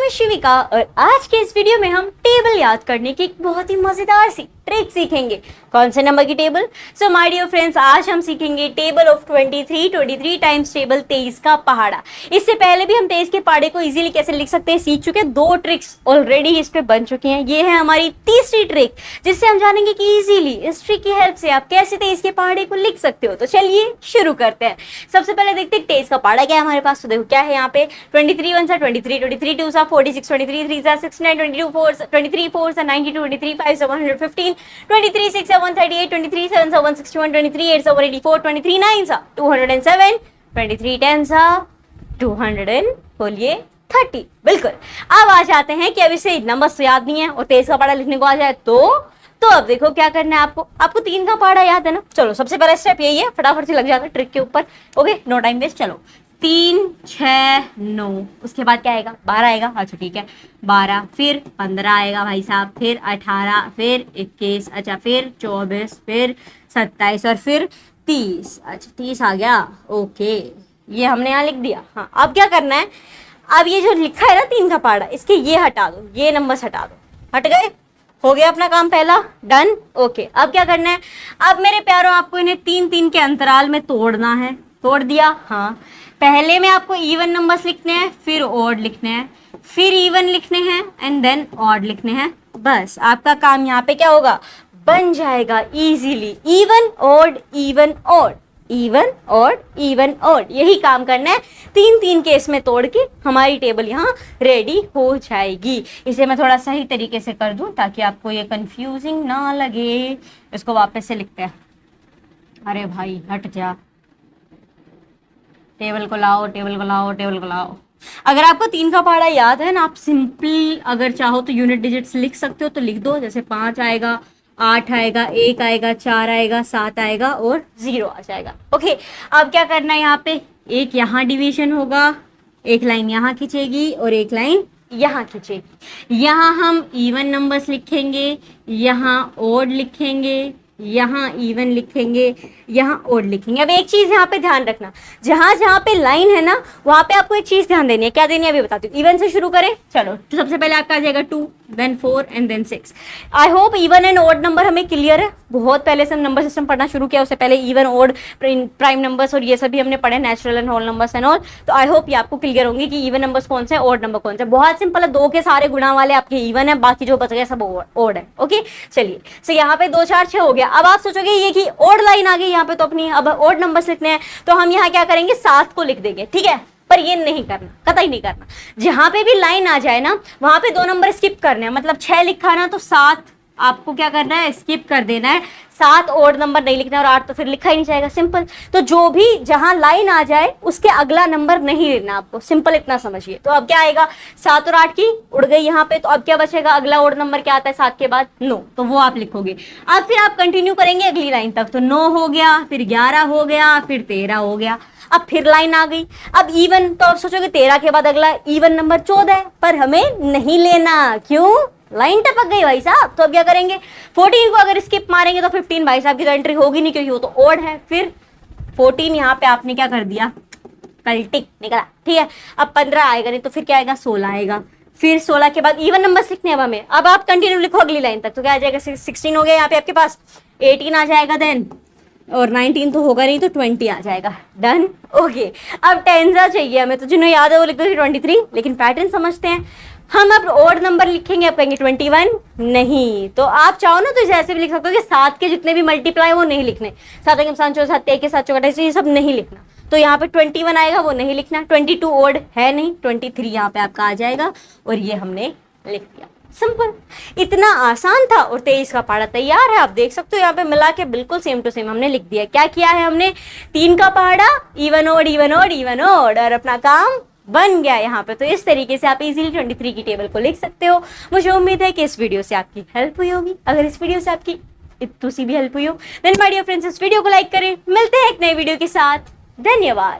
Name is शिविका और आज के इस वीडियो में हम टेबल याद करने की एक बहुत ही मजेदार सी ट्रिक सीखेंगे। कौन से नंबर की table? So my dear friends, आज हम सीखेंगे टेबल ऑफ 23 टाइम्स टेबल 23 का पहाड़ा। इससे पहले भी हम 23 के पहाड़े को इजीली कैसे लिख सकते हैं सीख चुके हैं। 2 ट्रिक्स ऑलरेडी इस पे बन चुकी हैं। ये है हमारी तीसरी ट्रिक जिससे हम जानेंगे कि इजीली इस ट्रिक की हेल्प से आप कैसे 23 के पहाड़े को लिख सकते हो। तो चलिए शुरू करते हैं। सबसे पहले देखते हैं 23 का पहाड़ा क्या है हमारे पास। तो देखो क्या है यहाँ पे 23 1 23, 23 2 46, 23 3 69, 22 4 23 4 92, 23 5 115, 23 6 138, 23 7 161, 23 8 184, 23 9 207, 23 10 200 बोलिए 30। बिल्कुल। अब आ जाते हैं कि अब इसे नंबर याद नहीं है और 23 का पहाड़ा लिखने को आ जाए तो अब देखो क्या करना है आपको 3 का पहाड़ा याद है ना। चलो सबसे पहला स्टेप यही है, फटाफट से लग जाता है ट्रिक के ऊपर। Okay, no time waste. चलो 3 6 9, उसके बाद क्या आएगा? 12 आएगा। अच्छा ठीक है, 12, फिर 15 आएगा भाई साहब, फिर 18, फिर 21, अच्छा फिर 24, फिर 27 और फिर 30। अच्छा 30 आ गया। ओके, ये हमने यहाँ लिख दिया। हाँ, अब क्या करना है? अब ये जो लिखा है ना 3 का पहाड़ा, इसके ये हटा दो, ये नंबर्स हटा दो। हट गए? हो गया अपना काम पहला डन। ओके, अब क्या करना है? अब मेरे प्यारों आपको इन्हें 3-3 के अंतराल में तोड़ना है। तोड़ दिया? हाँ। पहले में आपको इवन नंबर्स लिखने हैं, फिर ऑड लिखने हैं, फिर इवन लिखने हैं एंड देन ऑड लिखने हैं। बस आपका काम यहाँ पे क्या होगा? बन जाएगा easily. Even odd, even odd, even odd, even odd, यही काम करना है। 3-3 केस में तोड़ के हमारी टेबल यहाँ रेडी हो जाएगी। इसे मैं थोड़ा सही तरीके से कर दूं ताकि आपको ये कंफ्यूजिंग ना लगे। इसको वापस से लिखते हैं। अरे भाई हट जा, टेबल को लाओ, टेबल को लाओ, टेबल को लाओ। अगर आपको 3 का पहाड़ा याद है ना, आप सिंपल अगर चाहो तो यूनिट डिजिट्स लिख सकते हो तो लिख दो। जैसे 5 आएगा, 8 आएगा, 1 आएगा, 4 आएगा, 7 आएगा और 0 आ जाएगा। ओके, अब क्या करना है? यहाँ पे एक यहाँ डिवीजन होगा, एक लाइन यहाँ खींचेगी और एक लाइन यहाँ खींचेगी। यहाँ हम इवन नंबर्स लिखेंगे, यहाँ ऑड लिखेंगे, यहाँ इवन लिखेंगे, यहाँ ऑड लिखेंगे। अब एक चीज यहाँ पे ध्यान रखना, जहां जहां पे लाइन है ना वहां पे आपको एक चीज ध्यान देनी है। क्या देनी है अभी बताती हूँ। इवन से शुरू करें। चलो तो सबसे पहले आपका आ जाएगा 2, then 4 and then 6। I hope even and odd number हमें क्लियर है। बहुत पहले से हम नंबर सिस्टम पढ़ना शुरू किया, उससे पहले इवन ऑड प्राइम नंबर्स और ये सभी हमने पढ़े, natural and whole numbers and all. तो आई होप ये आपको क्लियर होंगे कि इवन नंबर्स कौन से, ऑड नंबर कौन से। बहुत सिंपल है, 2 के सारे गुणा वाले आपके इवन है, बाकी जो बच गए सब ऑड है। ओके चलिए, सो यहाँ पे 2 4 6 हो गया। अब आप सोचोगे ये कि ऑड लाइन आ गई यहाँ पे, तो अपनी अब ऑड नंबर्स लिखने हैं तो हम यहाँ क्या करेंगे? 7 को लिख देंगे। ठीक है, पर ये नहीं करना, कतई नहीं करना। जहां पे भी लाइन आ जाए ना वहां पे 2 नंबर स्किप करने हैं। मतलब 6 लिखा ना तो 7 आपको क्या करना है? स्किप कर देना है। 7 ऑड नंबर नहीं लिखना और 8 तो फिर लिखा ही नहीं जाएगा। सिंपल। तो जो भी जहां लाइन आ जाए उसके अगला नंबर नहीं लेना आपको। सिंपल इतना समझिए। तो अब क्या आएगा? 7 और 8 की उड़ गई यहाँ पे, तो अब क्या बचेगा? अगला ऑड नंबर क्या आता है 7 के बाद? 9, तो वो आप लिखोगे। अब फिर आप कंटिन्यू करेंगे अगली लाइन तक। तो 9 हो गया, फिर 11 हो गया, फिर 13 हो गया। अब फिर लाइन आ गई। अब इवन, तो आप सोचोगे 13 के बाद अगला इवन नंबर 14 है, पर हमें नहीं लेना। क्यों? लाइन टपक गई भाई साहब। तो अब क्या करेंगे? 14 को अगर स्किप मारेंगे तो 15 भाई साहब की तो एंट्री होगी नहीं क्योंकि वो तो ऑड है। फिर 14 यहाँ पे आपने क्या कर दिया? कल टिक निकला। ठीक है, अब 15 आएगा नहीं तो फिर क्या आएगा? 16 आएगा। फिर 16 के बाद इवन नंबर्स लिखने हैं हमें। अब आप कंटिन्यू लिखो अगली लाइन तक। तो क्या आ जाएगा? 16 हो गया यहाँ पे आपके पास, 18 आ जाएगा देन, और 19 तो होगा नहीं तो 20 आ जाएगा। डन। ओके, अब 10 चाहिए हमें, तो जिन्हें याद है वो लिख दो 23। लेकिन पैटर्न समझते हैं हम। अब ऑड नंबर लिखेंगे, आप कहेंगे 21 नहीं। तो आप चाहो ना तो इसे ऐसे भी लिख सकते हो कि 7 के जितने भी मल्टीप्लाई वो नहीं लिखने। 7 के 7 7 1 के 7 24, ये सब नहीं लिखना। तो यहाँ पे 21 आएगा वो नहीं लिखना। 22 ऑड है नहीं, 23 यहाँ पे आपका आ जाएगा और ये हमने लिख दिया। सिंपल, इतना आसान था और 23 का पहाड़ा तैयार है। आप देख सकते हो यहाँ पे मिला के बिल्कुल सेम टू सेम हमने लिख दिया। क्या किया है हमने? 3 का पहाड़ा, even odd, even odd, even odd, और अपना काम बन गया यहाँ पे। तो इस तरीके से आप इजीली 23 की टेबल को लिख सकते हो। मुझे उम्मीद है कि इस वीडियो से आपकी हेल्प हुई होगी। अगर इस वीडियो से आपकी इतनी सी भी हेल्प हुई हो देन माय डियर फ्रेंड्स इस वीडियो को लाइक करें। मिलते हैं एक नए वीडियो के साथ। धन्यवाद।